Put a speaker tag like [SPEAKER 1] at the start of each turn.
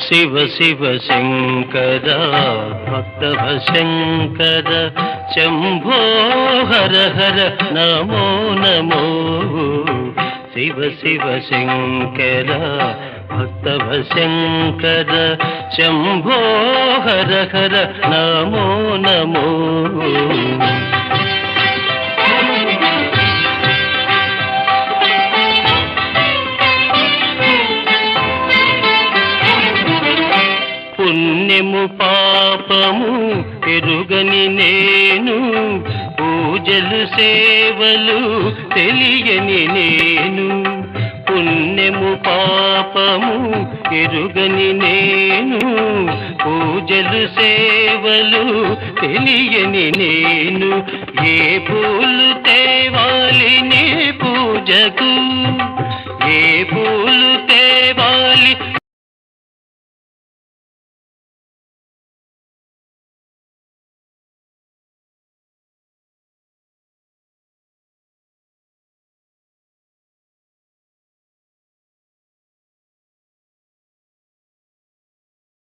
[SPEAKER 1] శివ శివ శంకర భక్తవ శంకర శంభో హర హర నమో నమో శివ శివ శంకర భక్తవ శంకర శంభో హర హర నమో నమో పుణ్యము పాపము ఎరుగని నేను పూజలు సేవలు తెలియని నేను పుణ్యము పాపము ఎరుగని నేను పూజలు సేవలు తెలియని నేను ఏ పూలు తేవాలి నీ పూజకు ఏ పూలు తేవాలి